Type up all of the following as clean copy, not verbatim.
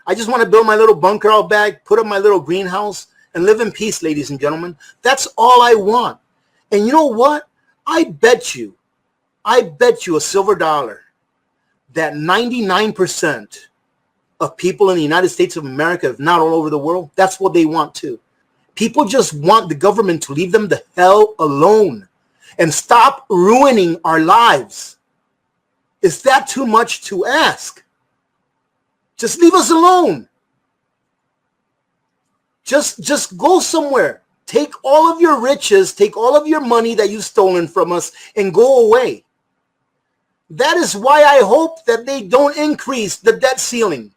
I just want to build my little bunker out back, put up my little greenhouse, and live in peace, ladies and gentlemen. That's all I want. And you know what? I bet you a silver dollar that 99% of people in the United States of America, if not all over the world, that's what they want too. People just want the government to leave them the hell alone and stop ruining our lives. Is that too much to ask? Just leave us alone. Just go somewhere. Take all of your riches, take all of your money that you've stolen from us, and go away. That is why I hope that they don't increase the debt ceiling.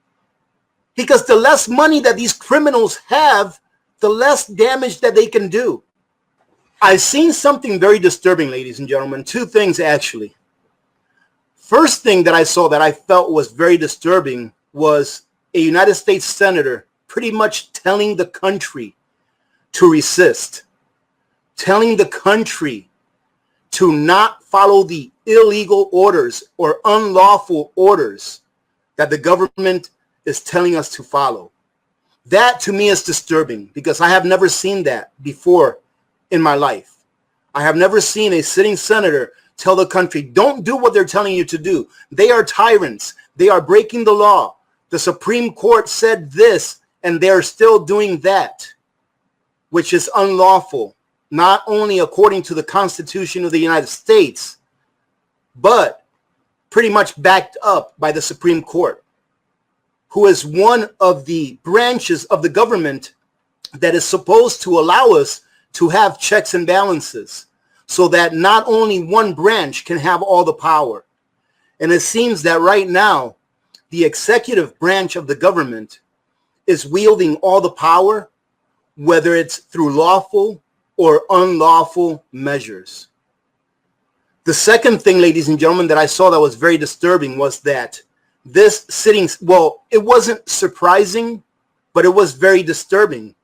Because the less money that these criminals have, the less damage that they can do. I've seen something very disturbing, ladies and gentlemen. Two things, actually. First thing that I saw that I felt was very disturbing was a United States senator pretty much telling the country to resist, telling the country to not follow the illegal orders or unlawful orders that the government is telling us to follow. That to me is disturbing because I have never seen that before in my life. I have never seen a sitting senator tell the country, don't do what they're telling you to do. They are tyrants. They are breaking the law. The Supreme Court said this, and they're still doing that, which is unlawful, not only according to the Constitution of the United States, but pretty much backed up by the Supreme Court, who is one of the branches of the government that is supposed to allow us to have checks and balances so that not only one branch can have all the power. And it seems that right now, the executive branch of the government is wielding all the power, whether it's through lawful or unlawful measures. The second thing, ladies and gentlemen, that I saw that was very disturbing was that this sitting, well, it wasn't surprising, but it was very disturbing,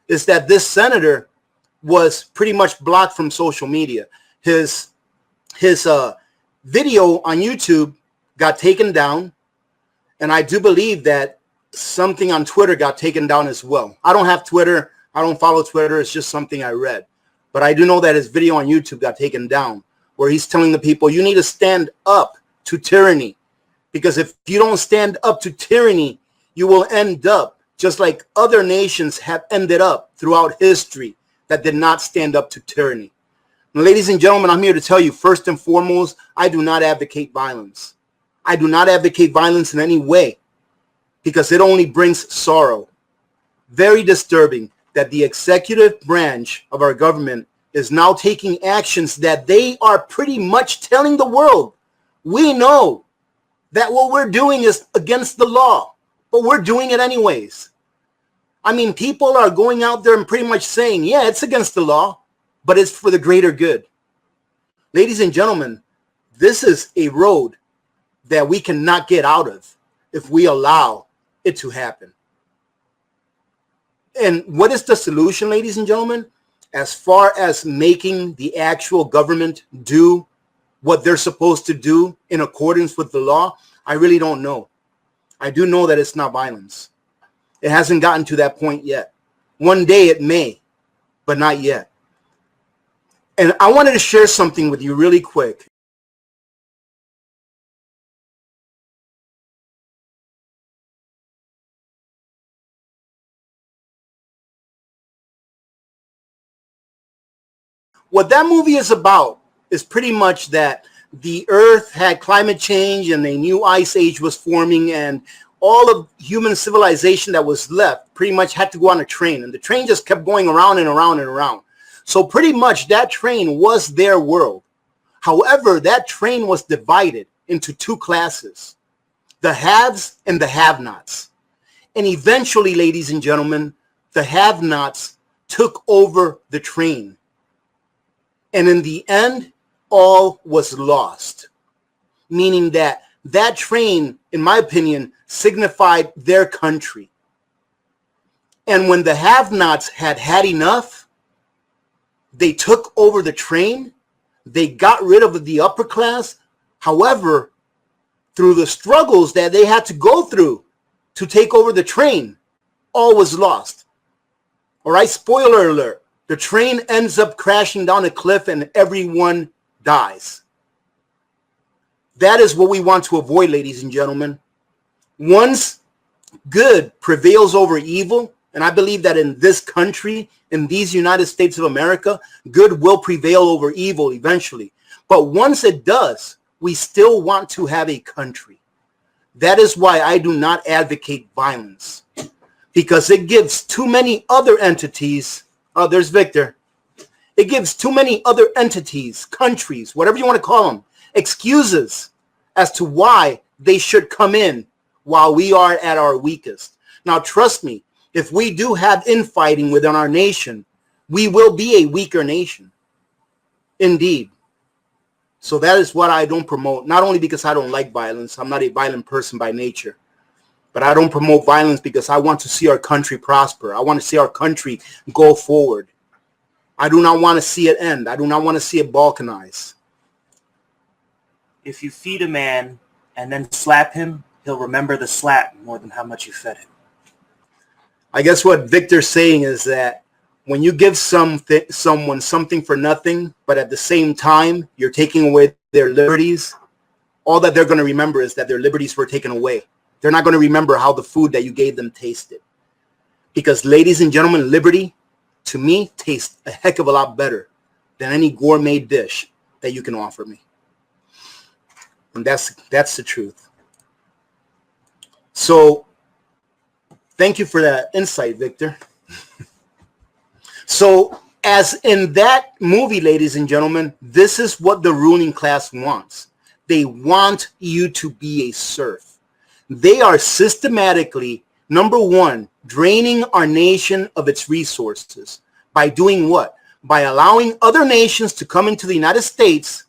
is that this senator was pretty much blocked from social media. His video on YouTube got taken down, and I do believe that something on Twitter got taken down as well. I don't have Twitter. I don't follow Twitter. It's just something I read. But I do know that his video on YouTube got taken down, where he's telling the people, you need to stand up to tyranny. Because if you don't stand up to tyranny, you will end up just like other nations have ended up throughout history that did not stand up to tyranny. Now, ladies and gentlemen, I'm here to tell you, first and foremost, I do not advocate violence. I do not advocate violence in any way because it only brings sorrow. Very disturbing that the executive branch of our government is now taking actions that they are pretty much telling the world, we know that what we're doing is against the law, but we're doing it anyways. I mean, people are going out there and pretty much saying, yeah, it's against the law, but it's for the greater good. Ladies and gentlemen, this is a road that we cannot get out of if we allow it to happen. And what is the solution, ladies and gentlemen? As far as making the actual government do what they're supposed to do in accordance with the law, I really don't know. I do know that it's not violence. It hasn't gotten to that point yet. One day it may, but not yet. And I wanted to share something with you really quick. What that movie is about is pretty much that the earth had climate change and a new ice age was forming, and all of human civilization that was left pretty much had to go on a train, and the train just kept going around and around and around. So pretty much that train was their world. However, that train was divided into two classes, the haves and the have-nots. And eventually, ladies and gentlemen, the have-nots took over the train. And in the end, all was lost, meaning that that train, in my opinion, signified their country. And when the have-nots had had enough, they took over the train. They got rid of the upper class. However, through the struggles that they had to go through, to take over the train, all was lost. All right, spoiler alert. The train ends up crashing down a cliff and everyone dies. That is what we want to avoid, ladies and gentlemen. Once good prevails over evil, and I believe that in this country, in these United States of America, good will prevail over evil eventually. But once it does, we still want to have a country. That is why I do not advocate violence, because it gives too many other entities. Oh, there's Victor. It gives too many other entities, countries, whatever you want to call them, excuses as to why they should come in while we are at our weakest. Now, trust me, if we do have infighting within our nation, we will be a weaker nation. Indeed. So that is what I don't promote, not only because I don't like violence. I'm not a violent person by nature. But I don't promote violence because I want to see our country prosper. I want to see our country go forward. I do not want to see it end. I do not want to see it balkanize. If you feed a man and then slap him, he'll remember the slap more than how much you fed him. I guess what Victor's saying is that when you give someone something for nothing, but at the same time you're taking away their liberties, all that they're going to remember is that their liberties were taken away. They're not going to remember how the food that you gave them tasted. Because, ladies and gentlemen, liberty, to me, tastes a heck of a lot better than any gourmet dish that you can offer me. And that's the truth. So, thank you for that insight, Victor. So, as in that movie, ladies and gentlemen, this is what the ruling class wants. They want you to be a serf. They are systematically, number one, draining our nation of its resources. By doing what? By allowing other nations to come into the United States,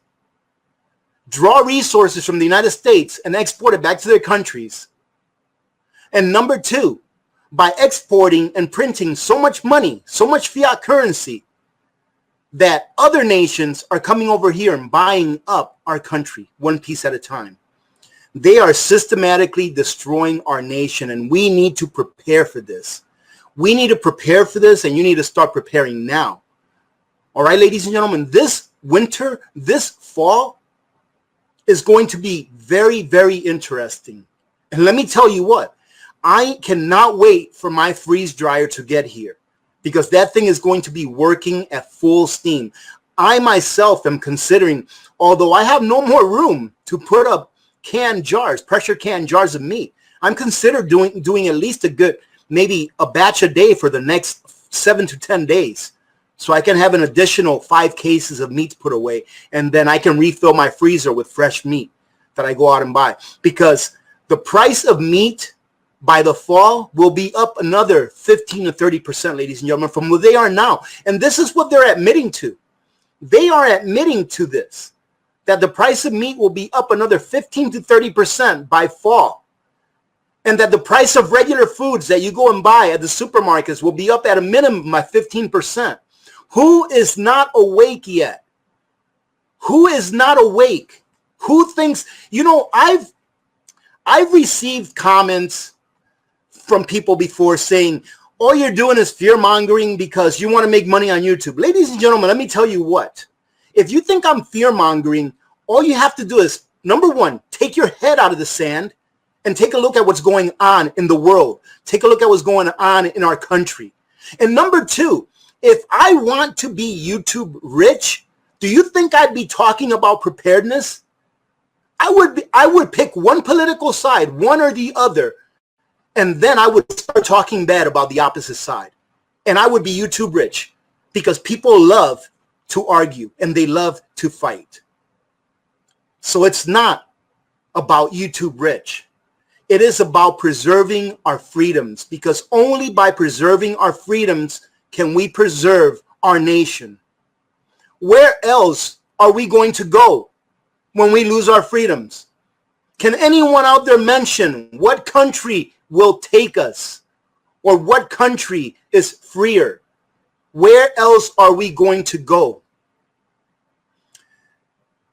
draw resources from the United States, and export it back to their countries. And number two, by exporting and printing so much money, so much fiat currency, that other nations are coming over here and buying up our country one piece at a time. They are systematically destroying our nation, and we need to prepare for this. We need to prepare for this, and you need to start preparing now. All right, ladies and gentlemen, this winter, this fall is going to be very, very interesting. And let me tell you what, I cannot wait for my freeze dryer to get here, because that thing is going to be working at full steam. I myself am considering, although I have no more room to put up canned jars, pressure canned jars of meat, I'm considering doing at least a good, maybe a batch a day for the next 7 to 10 days. So I can have an additional 5 cases of meat put away, and then I can refill my freezer with fresh meat that I go out and buy. Because the price of meat by the fall will be up another 15 to 30%, ladies and gentlemen, from where they are now. And this is what they're admitting to. They are admitting to this, that the price of meat will be up another 15 to 30% by fall. And that the price of regular foods that you go and buy at the supermarkets will be up at a minimum by 15%. Who is not awake yet? Who is not awake? Who thinks, I've received comments from people before saying, all you're doing is fear-mongering because you want to make money on YouTube. Ladies and gentlemen, let me tell you what. If you think I'm fear-mongering, all you have to do is, number one, take your head out of the sand and take a look at what's going on in the world. Take a look at what's going on in our country. And number two, if I want to be YouTube rich, do you think I'd be talking about preparedness? I would pick one political side, one or the other, and then I would start talking bad about the opposite side. And I would be YouTube rich, because people love to argue and they love to fight. So it's not about YouTube rich. It is about preserving our freedoms, because only by preserving our freedoms can we preserve our nation. Where else are we going to go when we lose our freedoms? Can anyone out there mention what country will take us, or what country is freer? Where else are we going to go?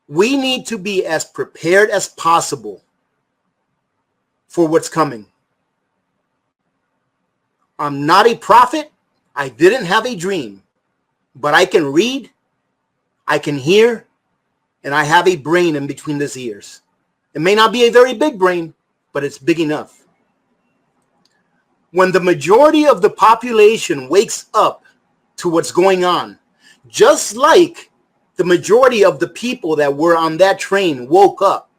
We need to be as prepared as possible for what's coming. I'm not a prophet. I didn't have a dream, but I can read, I can hear, and I have a brain in between these ears. It may not be a very big brain, but it's big enough. When the majority of the population wakes up to what's going on, just like the majority of the people that were on that train woke up,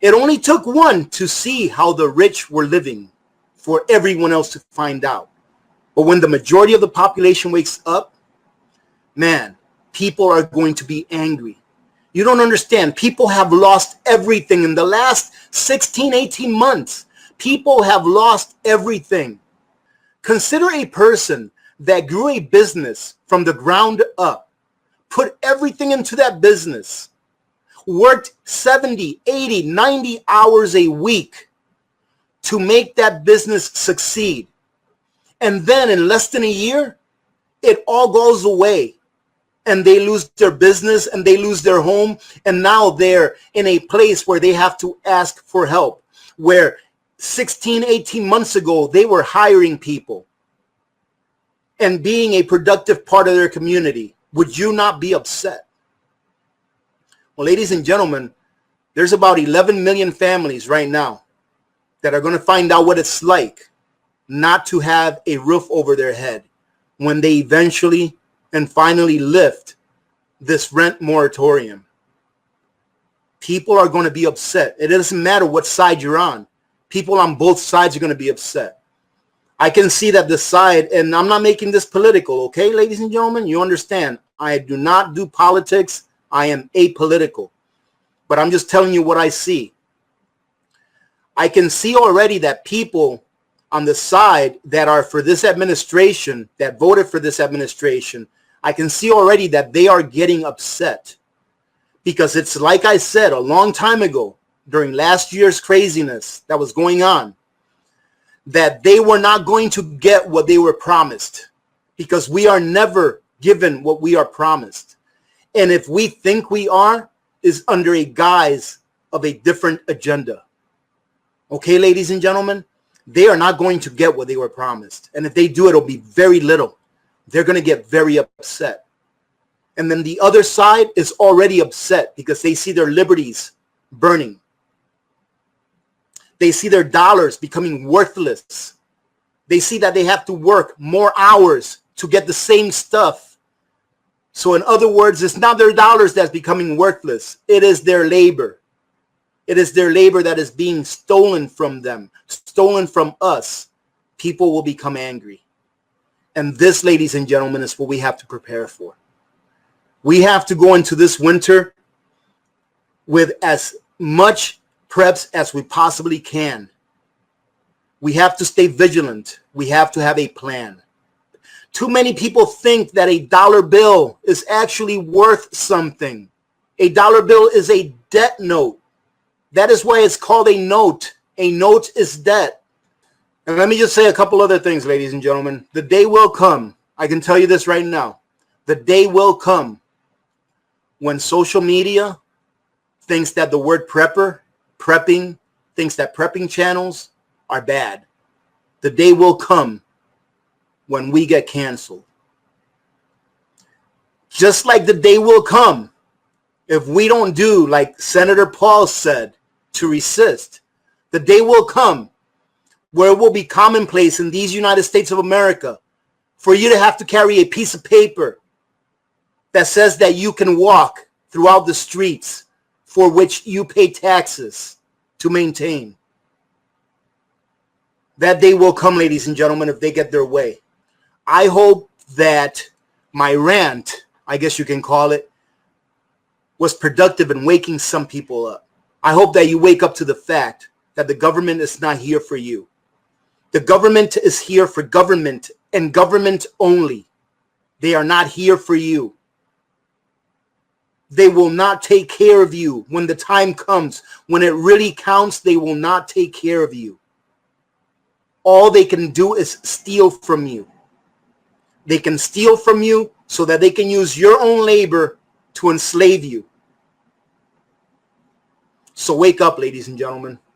it only took one to see how the rich were living for everyone else to find out. But when the majority of the population wakes up, man, people are going to be angry. You don't understand. People have lost everything in the last 16, 18 months. People have lost everything. Consider a person that grew a business from the ground up, put everything into that business, worked 70, 80, 90 hours a week to make that business succeed. And then in less than a year, it all goes away. And they lose their business and they lose their home. And now they're in a place where they have to ask for help. Where 16, 18 months ago, they were hiring people and being a productive part of their community. Would you not be upset? Well, ladies and gentlemen, there's about 11 million families right now that are going to find out what it's like not to have a roof over their head when they eventually and finally lift this rent moratorium. People are going to be upset. It doesn't matter what side you're on. People on both sides are going to be upset. I can see that the side, and I'm not making this political, okay, ladies and gentlemen? You understand, I do not do politics. I am apolitical. But I'm just telling you what I see. I can see already that people on the side that are for this administration, that voted for this administration, I can see already that they are getting upset. Because it's like I said a long time ago, during last year's craziness that was going on, that they were not going to get what they were promised. Because we are never given what we are promised. And if we think we are, is under a guise of a different agenda. Okay, ladies and gentlemen, they are not going to get what they were promised. And if they do, it'll be very little. They're going to get very upset. And then the other side is already upset because they see their liberties burning. They see their dollars becoming worthless. They see that they have to work more hours to get the same stuff. So in other words, it's not their dollars that's becoming worthless. It is their labor. It is their labor that is being stolen from them, stolen from us. People will become angry. And this, ladies and gentlemen, is what we have to prepare for. We have to go into this winter with as much preps as we possibly can. We have to stay vigilant. We have to have a plan. Too many people think that a dollar bill is actually worth something. A dollar bill is a debt note. That is why it's called a note. A note is debt. And let me just say a couple other things, ladies and gentlemen. The day will come. I can tell you this right now. The day will come when social media thinks that the word prepping, thinks that prepping channels are bad. The day will come when we get canceled. Just like the day will come if we don't do like Senator Paul said, to resist. The day will come where it will be commonplace in these United States of America for you to have to carry a piece of paper that says that you can walk throughout the streets for which you pay taxes to maintain. That day will come, ladies and gentlemen, if they get their way. I hope that my rant, I guess you can call it, was productive in waking some people up. I hope that you wake up to the fact that the government is not here for you. The government is here for government and government only. They are not here for you. They will not take care of you when the time comes. When it really counts, they will not take care of you. All they can do is steal from you. They can steal from you so that they can use your own labor to enslave you. So wake up, ladies and gentlemen.